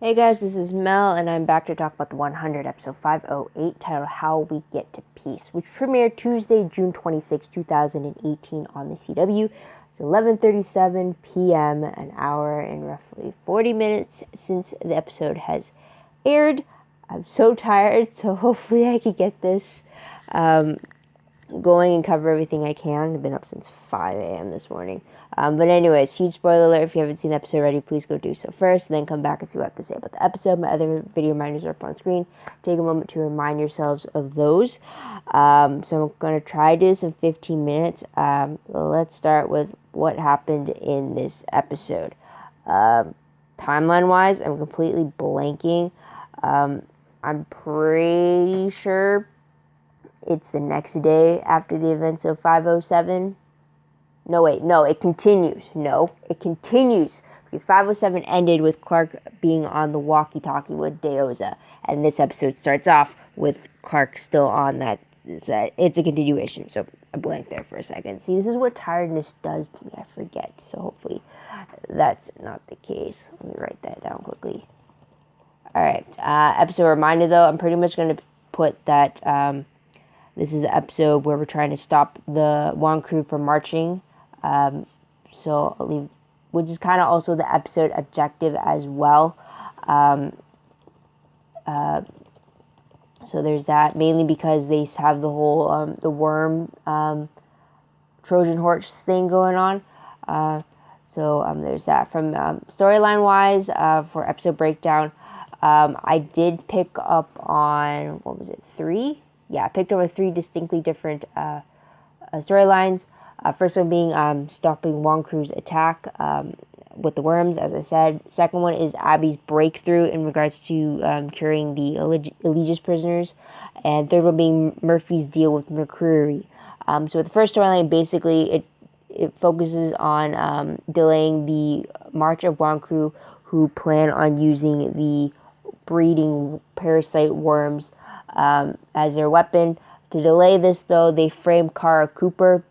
Hey guys, this is Mel, and I'm back to talk about the 100 episode 508 titled How We Get to Peace, which premiered Tuesday, June 26, 2018 on the CW. It's 11:37 p.m., an hour and roughly 40 minutes since the episode has aired. I'm so tired, so hopefully I can get this going and cover everything I can. I've been up since 5 a.m. this morning. But anyways, huge spoiler alert. If you haven't seen the episode already, please go do so first, then come back and see what I have to say about the episode. My other video reminders are up on screen. Take a moment to remind yourselves of those. So I'm going to try to do this in 15 minutes. Let's start with what happened in this episode. Timeline-wise, I'm completely blanking. I'm pretty sure it's the next day after the events of 507. No, it continues. It continues. Because 507 ended with Clark being on the walkie-talkie with Deoza. And this episode starts off with Clark still on that. It's a continuation. So I blanked there for a second. See, this is what tiredness does to me. I forget. So hopefully that's not the case. Let me write that down quickly. Alright. Episode reminder, though. I'm pretty much going to put that this is the episode where we're trying to stop the Wong crew from marching. So I'll leave, which is kind of also the episode objective as well. So there's that, mainly because they have the whole the worm Trojan horse thing going on. So there's that. From storyline wise, for episode breakdown, I did pick up on, what was it, 3? Yeah, I picked up 3 distinctly different storylines. First one being stopping Wong Crew's attack with the worms, as I said. Second one is Abby's breakthrough in regards to curing the Allegiance prisoners. And third one being Murphy's deal with McCreary. So the first storyline, basically, it focuses on delaying the march of Wong Crew, who plan on using the breeding parasite worms as their weapon. To delay this, though, they frame Kara Cooper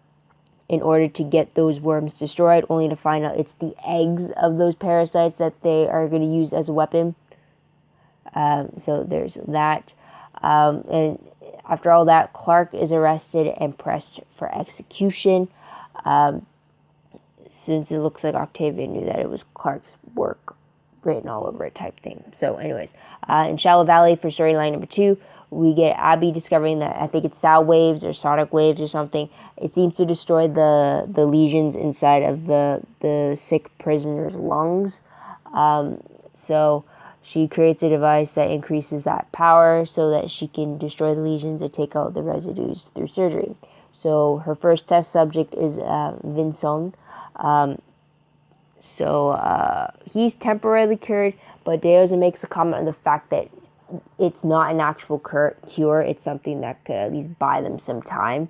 in order to get those worms destroyed, only to find out it's the eggs of those parasites that they are going to use as a weapon. So there's that. And after all that, Clark is arrested and pressed for execution, since it looks like Octavia knew that it was Clark's work written all over it type thing. So anyways, in Shallow Valley for storyline number 2, we get Abby discovering that, I think it's sound waves or sonic waves or something. It seems to destroy the lesions inside of the sick prisoner's lungs. So she creates a device that increases that power so that she can destroy the lesions and take out the residues through surgery. So her first test subject is Vincent. So he's temporarily cured, but Deoza makes a comment on the fact that it's not an actual cure. It's something that could at least buy them some time.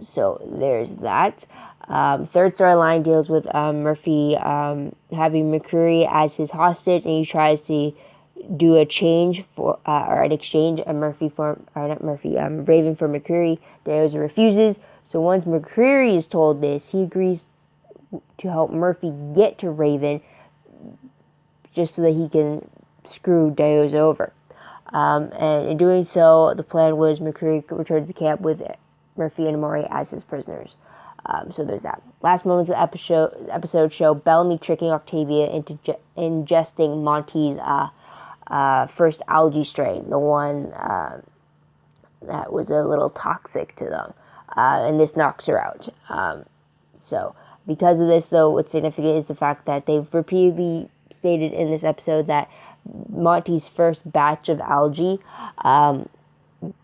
So there's that. Third storyline deals with Murphy having McCreary as his hostage, and he tries to do a change for or an exchange of Raven for McCreary. Deoza refuses. So once McCreary is told this, he agrees to help Murphy get to Raven, just so that he can screw Deoza over. And in doing so, the plan was McCreary returns to camp with Murphy and Amori as his prisoners. So there's that. Last moments of the episode show Bellamy tricking Octavia into ingesting Monty's first algae strain, the one that was a little toxic to them. And this knocks her out. So because of this, though, what's significant is the fact that they've repeatedly stated in this episode that Monty's first batch of algae,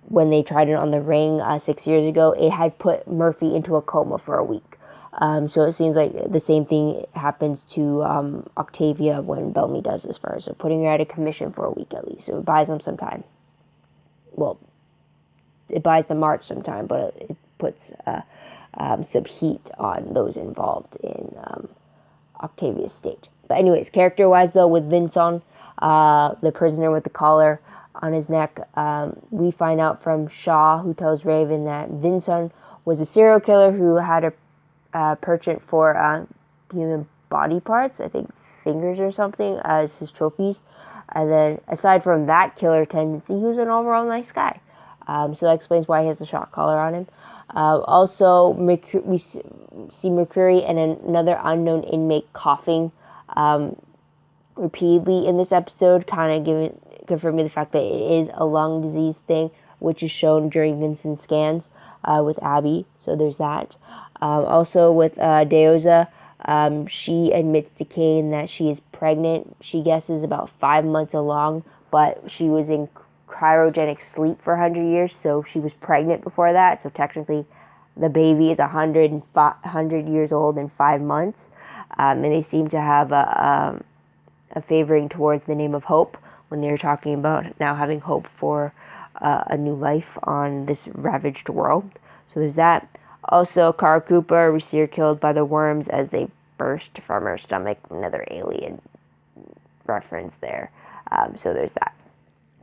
when they tried it on the ring 6 years ago, it had put Murphy into a coma for a week. So it seems like the same thing happens to Octavia when Bellamy does this for her. So putting her out of commission for a week at least. So it buys them some time. Well, it buys them March some time, but it puts some heat on those involved in Octavia's state. But anyways, character-wise, though, with Vincent, the prisoner with the collar on his neck, we find out from Shaw, who tells Raven that Vincent was a serial killer who had a penchant for human body parts. I think fingers or something as his trophies. And then, aside from that killer tendency, he was an overall nice guy. So that explains why he has the shock collar on him. Also, we see Mercury and another unknown inmate coughing repeatedly in this episode, kind of confirming the fact that it is a lung disease thing, which is shown during Vincent's scans with Abby. So there's that. Also with Deoza, she admits to Kane that she is pregnant. She guesses about 5 months along, but she was in cryogenic sleep for 100 years, so she was pregnant before that. So technically, the baby is 100 years old in 5 months, and they seem to have a favoring towards the name of Hope when they're talking about now having hope for a new life on this ravaged world. So there's that. Also, Kara Cooper, we see her killed by the worms as they burst from her stomach. Another alien reference there. So there's that.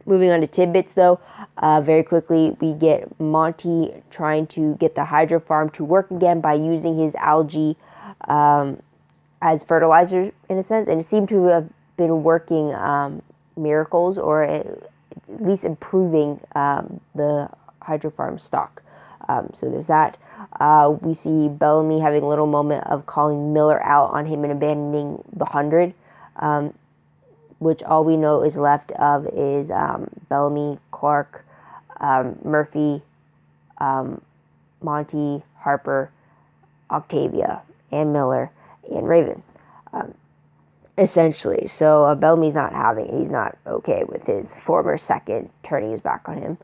Moving on to tidbits, though, very quickly, we get Monty trying to get the hydro farm to work again by using his algae as fertilizer, in a sense. And it seemed to have been working miracles, or at least improving the hydro farm stock. So there's that. We see Bellamy having a little moment of calling Miller out on him and abandoning the 100. Which all we know is left of is Bellamy, Clark, Murphy, Monty, Harper, Octavia, and Miller, and Raven, essentially. So Bellamy's not having it. He's not okay with his former second turning his back on him,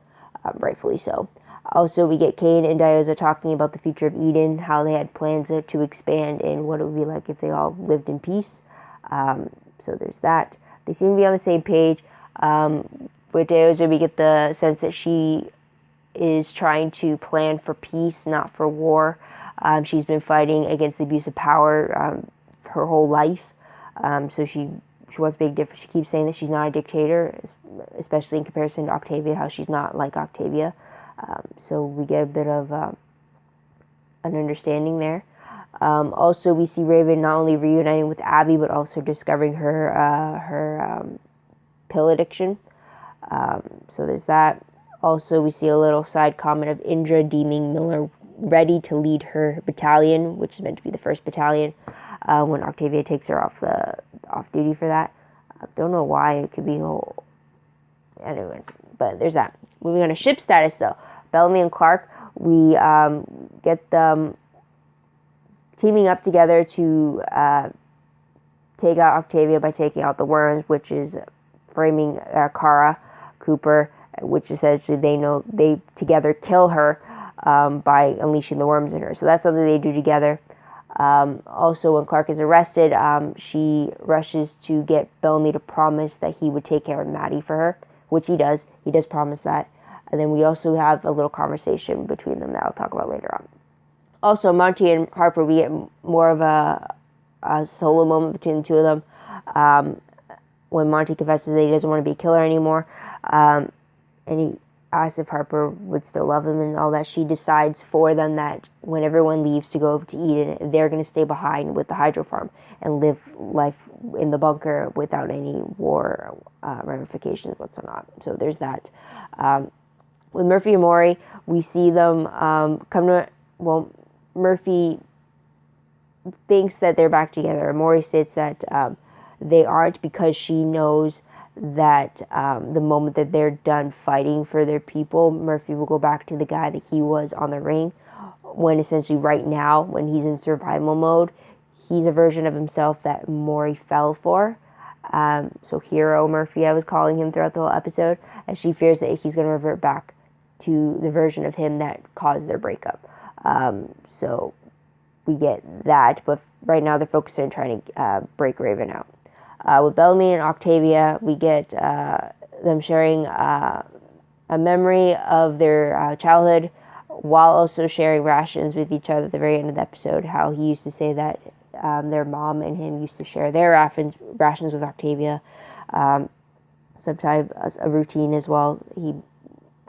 rightfully so. Also, we get Kane and Diyoza talking about the future of Eden, how they had plans to expand, and what it would be like if they all lived in peace. So there's that. They seem to be on the same page. With Diyoza, we get the sense that she is trying to plan for peace, not for war. She's been fighting against the abuse of power her whole life. So she wants to make a difference. She keeps saying that she's not a dictator, especially in comparison to Octavia, how she's not like Octavia. So we get a bit of an understanding there. Also, we see Raven not only reuniting with Abby, but also discovering her pill addiction. So there's that. Also, we see a little side comment of Indra deeming Miller ready to lead her battalion, which is meant to be the 1st Battalion, when Octavia takes her off duty for that. I don't know why. It could be whole. Anyways, but there's that. Moving on to ship status, though. Bellamy and Clark, we get them teaming up together to take out Octavia by taking out the worms, which is framing Kara Cooper, which essentially they together kill her by unleashing the worms in her. So that's something they do together. Also, when Clark is arrested, she rushes to get Bellamy to promise that he would take care of Maddie for her, which he does. He does promise that. And then we also have a little conversation between them that I'll talk about later on. Also, Monty and Harper, we get more of a solo moment between the two of them. When Monty confesses that he doesn't want to be a killer anymore, and he asks if Harper would still love him and all that, she decides for them that when everyone leaves to go over to Eden, they're going to stay behind with the hydro farm and live life in the bunker without any war ramifications whatsoever. So there's that. With Murphy and Maury, we see them come to... Well, Murphy thinks that they're back together. Maury states that they aren't, because she knows that the moment that they're done fighting for their people, Murphy will go back to the guy that he was on the ring, when essentially right now, when he's in survival mode, he's a version of himself that Maury fell for. So Hero Murphy, I was calling him throughout the whole episode, and she fears that he's going to revert back to the version of him that caused their breakup. So we get that, but right now they're focused on trying to break Raven out. With Bellamy and Octavia, we get them sharing a memory of their childhood, while also sharing rations with each other at the very end of the episode. How he used to say that their mom and him used to share their rations with Octavia. Sometimes a routine as well, he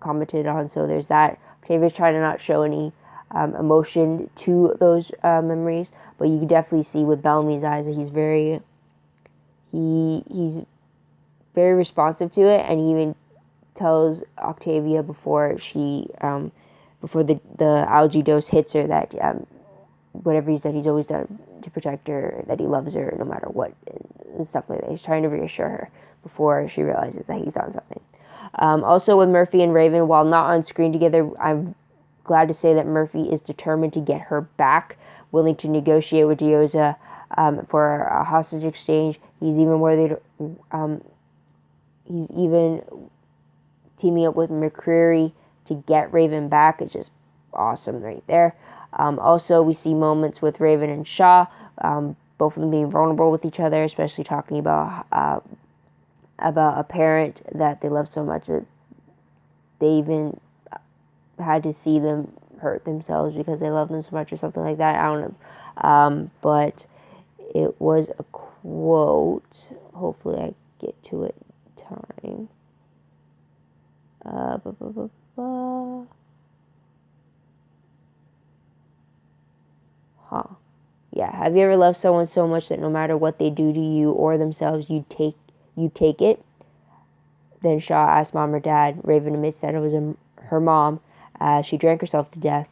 commented on. So there's that. Octavia's trying to not show any emotion to those memories, but you can definitely see with Bellamy's eyes that he's very he's very responsive to it, and he even tells Octavia before before the algae dose hits her that whatever he's done, he's always done to protect her, that he loves her no matter what, and stuff like that. He's trying to reassure her before she realizes that he's done something. Also with Murphy and Raven, while not on screen together, I'm glad to say that Murphy is determined to get her back, willing to negotiate with Dioza for a hostage exchange. He's even teaming up with McCreary to get Raven back. It's just awesome right there. Also, we see moments with Raven and Shaw, both of them being vulnerable with each other, especially talking about a parent that they love so much that they even had to see them hurt themselves because they love them so much or something like that. I don't know. But it was a quote. Hopefully I get to it in time. Yeah, have you ever loved someone so much that no matter what they do to you or themselves, you take it? Then Shaw asked mom or dad. Raven admits that it was her mom. She drank herself to death.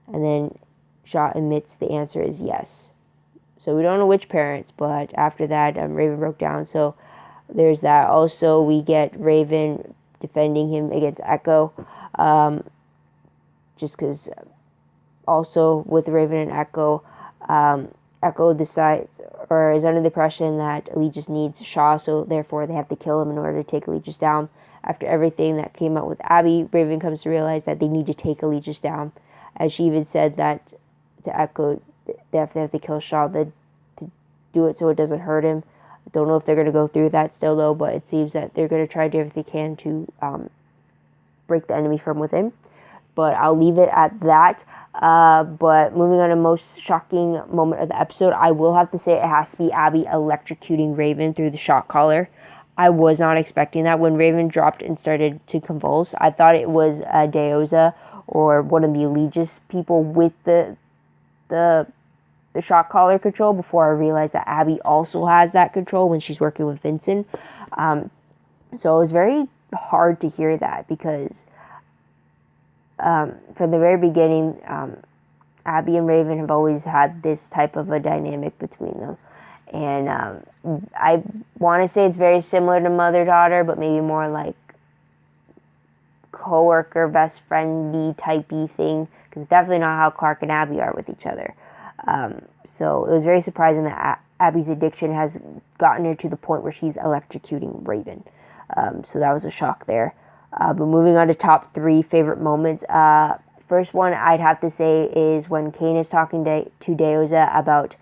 And then Shaw admits the answer is yes. So we don't know which parents, but after that, Raven broke down. So there's that. Also, we get Raven defending him against Echo. Just because also with Raven and Echo, Echo decides or is under the impression that Allegius needs Shaw, so therefore they have to kill him in order to take Allegius down. After everything that came out with Abby, Raven comes to realize that they need to take Allegius down. As she even said that to Echo, they have to kill Shaw to do it so it doesn't hurt him. I don't know if they're going to go through that still, though, but it seems that they're going to try to do everything they can to break the enemy from within. But I'll leave it at that. But moving on to most shocking moment of the episode, I will have to say it has to be Abby electrocuting Raven through the shock collar. I was not expecting that. When Raven dropped and started to convulse, I thought it was Dioza or one of the Allegius people with the shock collar control before I realized that Abby also has that control when she's working with Vincent. So it was very hard to hear that because from the very beginning, Abby and Raven have always had this type of a dynamic between them. And I want to say it's very similar to mother-daughter, but maybe more like co-worker, best friend-y type-y thing, because it's definitely not how Clark and Abby are with each other. So it was very surprising that Abby's addiction has gotten her to the point where she's electrocuting Raven. So that was a shock there. But moving on to top 3 favorite moments. First one I'd have to say is when Kane is talking to Dioza about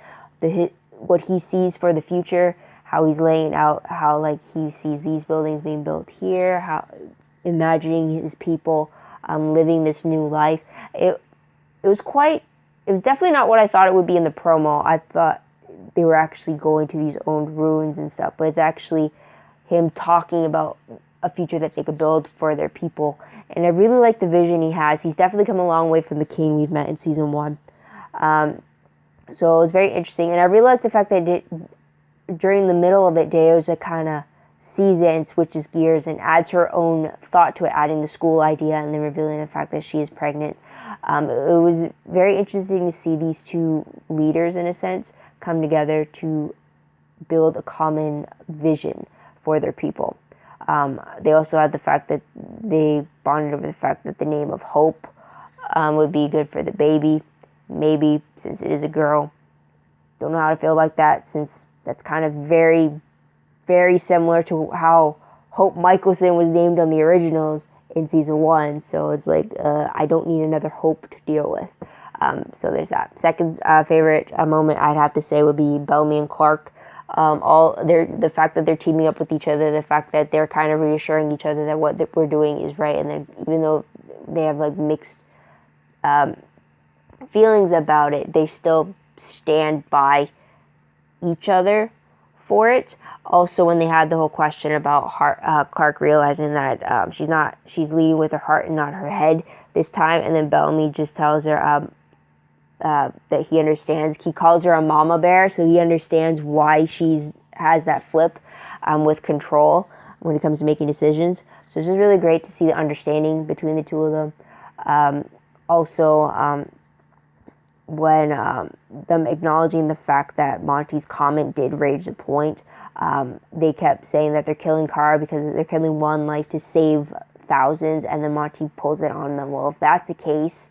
what he sees for the future, how he's laying out, how like he sees these buildings being built here, how imagining his people living this new life. It was definitely not what I thought it would be in the promo. I thought they were actually going to these old ruins and stuff, but it's actually him talking about a future that they could build for their people. And I really like the vision he has. He's definitely come a long way from the Kane we've met in season 1. So it was very interesting. And I really like the fact that during the middle of it, Dioza kind of sees it and switches gears and adds her own thought to it, adding the school idea and then revealing the fact that she is pregnant. It was very interesting to see these two leaders, in a sense, come together to build a common vision for their people. They also had the fact that they bonded over the fact that the name of Hope would be good for the baby. Maybe, since it is a girl. Don't know how to feel about that, since that's kind of very, very similar to how Hope Michelson was named on the originals in season 1. So it's like, I don't need another Hope to deal with. So there's that. Second favorite moment I'd have to say would be Bellamy and Clark. The fact that they're teaming up with each other, the fact that they're kind of reassuring each other that what we're doing is right, and then even though they have like mixed feelings about it, they still stand by each other for it. Also, when they had the whole question about Clark realizing that she's leading with her heart and not her head this time, and then Bellamy just tells her that he understands. He calls her a mama bear, so he understands why she's has that flip with control when it comes to making decisions. So it's just really great to see the understanding between the two of them. Also, when them acknowledging the fact that Monty's comment did raise the point, they kept saying that they're killing Kara because they're killing one life to save thousands, and then Monty pulls it on them. Well, if that's the case,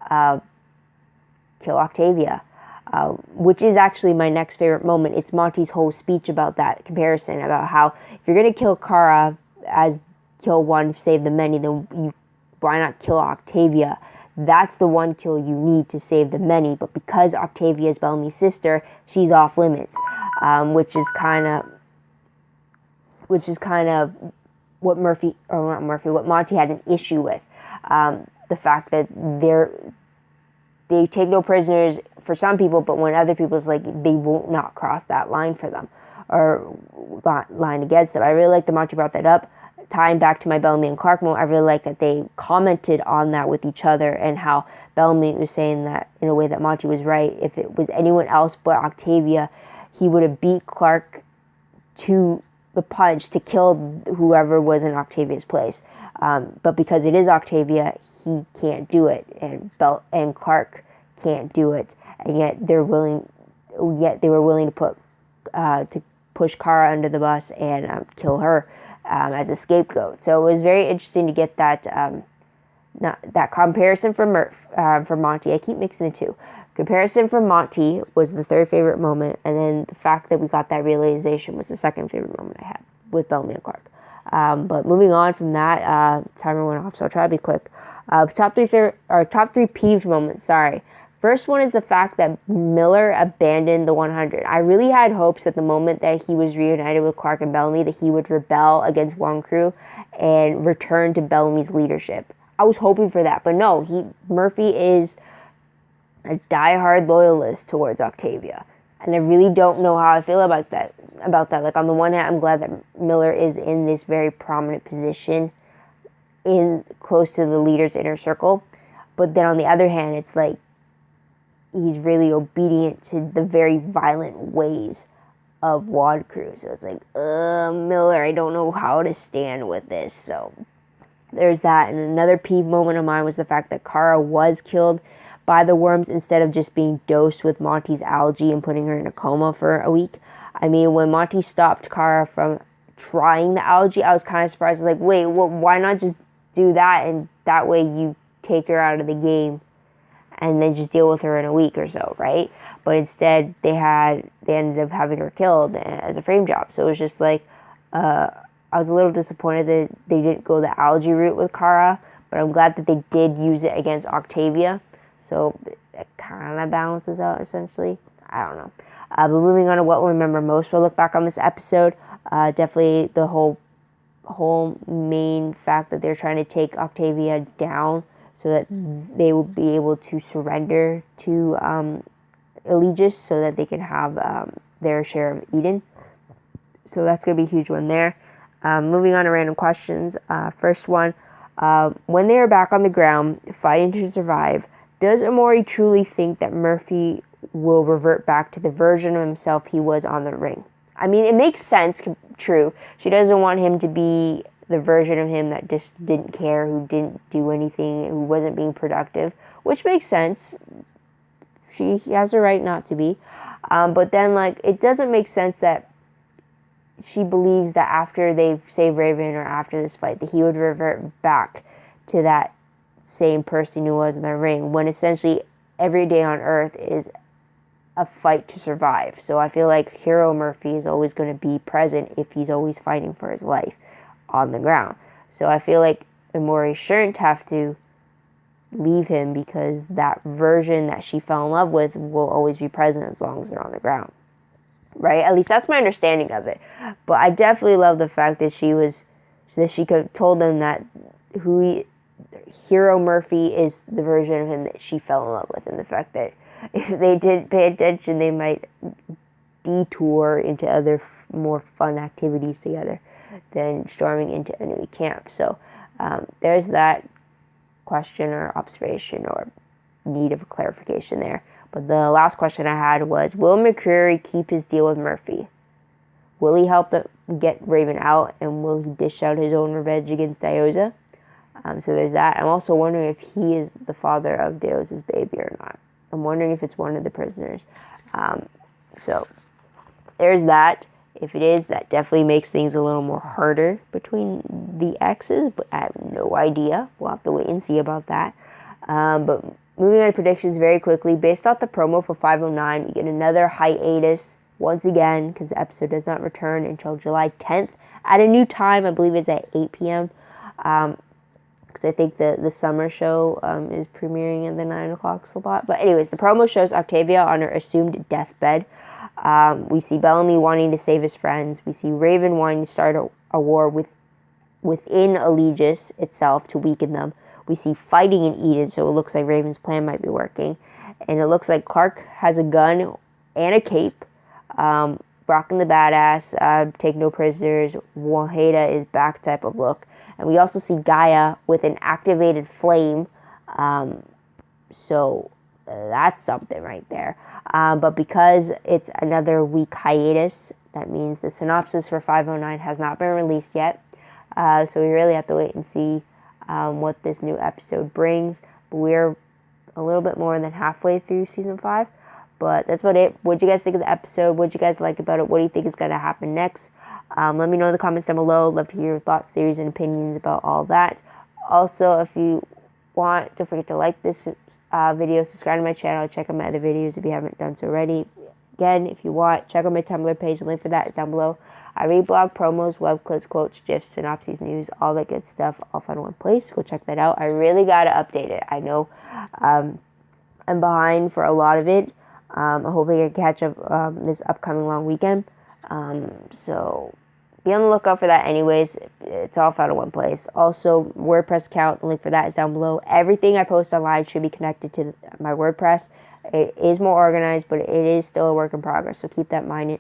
kill Octavia. Which is actually my next favorite moment. It's Monty's whole speech about that comparison, about how if you're going to kill Kara as kill one, save the many, then why not kill Octavia? That's the one kill you need to save the many, but because Octavia is Bellamy's sister, she's off limits, which is kind of what what Monty had an issue with. The fact that they take no prisoners for some people, but when other people's like, they won't not cross that line for them, or line against them. I really like that Monty brought that up. Tying back to my Bellamy and Clark moment, I really like that they commented on that with each other, and how Bellamy was saying that in a way that Monty was right. If it was anyone else but Octavia, he would have beat Clark to the punch to kill whoever was in Octavia's place. But because it is Octavia, he can't do it, and Clark can't do it, and yet they were willing to push Kara under the bus and kill her as a scapegoat. So it was very interesting to get that that comparison from Monty. I keep mixing the two. Comparison from Monty was the third favorite moment, and then the fact that we got that realization was the second favorite moment I had with Bellamy and Clark. But moving on from that, timer went off, so I'll try to be quick. Top three peeved moments. Sorry. First one is the fact that Miller abandoned the 100. I really had hopes at the moment that he was reunited with Clark and Bellamy that he would rebel against One Crew and return to Bellamy's leadership. I was hoping for that, but no. Murphy is a diehard loyalist towards Octavia, and I really don't know how I feel about that. Like, on the one hand, I'm glad that Miller is in this very prominent position, in close to the leader's inner circle, but then on the other hand, it's like he's really obedient to the very violent ways of Wad Crew. So it's like, Miller, I don't know how to stand with this. So there's that. And another peeve moment of mine was the fact that Kara was killed by the worms instead of just being dosed with Monty's algae and putting her in a coma for a week. I mean, when Monty stopped Kara from trying the algae, I was kind of surprised. Like, wait, why not just do that, and that way you take her out of the game and then just deal with her in a week or so, right? But instead, they ended up having her killed as a frame job. So it was just like, I was a little disappointed that they didn't go the algae route with Kara, but I'm glad that they did use it against Octavia. So it kind of balances out, essentially. I don't know. But moving on to what we'll remember most, we'll look back on this episode. Definitely the whole main fact that they're trying to take Octavia down so that they will be able to surrender to Allegis so that they can have their share of Eden. So that's going to be a huge one there. Moving on to random questions. First one, when they are back on the ground fighting to survive, does Amori truly think that Murphy will revert back to the version of himself he was on the ring? I mean, it makes sense, true. She doesn't want him to be the version of him that just didn't care, who didn't do anything, who wasn't being productive, which makes sense. He has a right not to be. But then, like, it doesn't make sense that she believes that after they've saved Raven or after this fight, that he would revert back to that same person who was in the ring, when essentially every day on Earth is a fight to survive. So I feel like Hero Murphy is always going to be present if he's always fighting for his life on the ground. So I feel like Amori shouldn't have to leave him, because that version that she fell in love with will always be present as long as they're on the ground. Right? At least that's my understanding of it. But I definitely love the fact that she could have told them that Hero Murphy is the version of him that she fell in love with, and the fact that if they did pay attention, they might detour into other more fun activities together than storming into enemy camp. So there's that question or observation or need of clarification there. But the last question I had was, will McCreary keep his deal with Murphy? Will he help them get Raven out, and will he dish out his own revenge against Diyoza? So there's that. I'm also wondering if he is the father of Diyoza's baby or not. I'm wondering if it's one of the prisoners. So there's that. If it is, that definitely makes things a little more harder between the exes, but I have no idea. We'll have to wait and see about that. But moving on to predictions very quickly. Based off the promo for 509, we get another hiatus once again, because the episode does not return until July 10th at a new time. I believe it's at 8 p.m. Because I think the summer show is premiering in the 9 o'clock slot. But anyways, the promo shows Octavia on her assumed deathbed. We see Bellamy wanting to save his friends. We see Raven wanting to start a war within Allegis itself to weaken them. We see fighting in Eden, so it looks like Raven's plan might be working. And it looks like Clark has a gun and a cape. Brock and the Badass, take no prisoners. Waheda is back type of look. And we also see Gaia with an activated flame. So that's something right there. But because it's another week hiatus, that means the synopsis for 509 has not been released yet. So we really have to wait and see what this new episode brings. We're a little bit more than halfway through season 5. But that's about it. What do you guys think of the episode? What do you guys like about it? What do you think is going to happen next? Let me know in the comments down below. Love to hear your thoughts, theories, and opinions about all that. Also, if you want, don't forget to like this video, subscribe to my channel, check out my other videos if you haven't done so already. Again, if you want, check out my Tumblr page. The link for that is down below. I read blog promos, web clips, quotes, GIFs, synopses, news, all that good stuff, all found in one place. Go check that out. I really got to update it. I know I'm behind for a lot of it. I'm hoping I can catch up this upcoming long weekend. So be on the lookout for that anyways. It's all found in one place. Also, WordPress account, the link for that is down below. Everything I post online should be connected to my WordPress. It is more organized, but it is still a work in progress. So keep that in mind.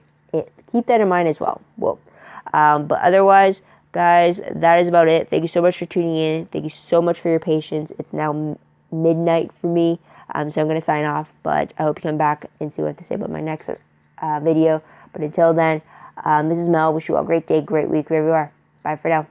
Keep that in mind as well. But otherwise, guys, that is about it. Thank you so much for tuning in. Thank you so much for your patience. It's now midnight for me. So I'm going to sign off, but I hope you come back and see what I have to say about my next video. But until then, this is Mel. Wish you all a great day, great week, wherever you are. Bye for now.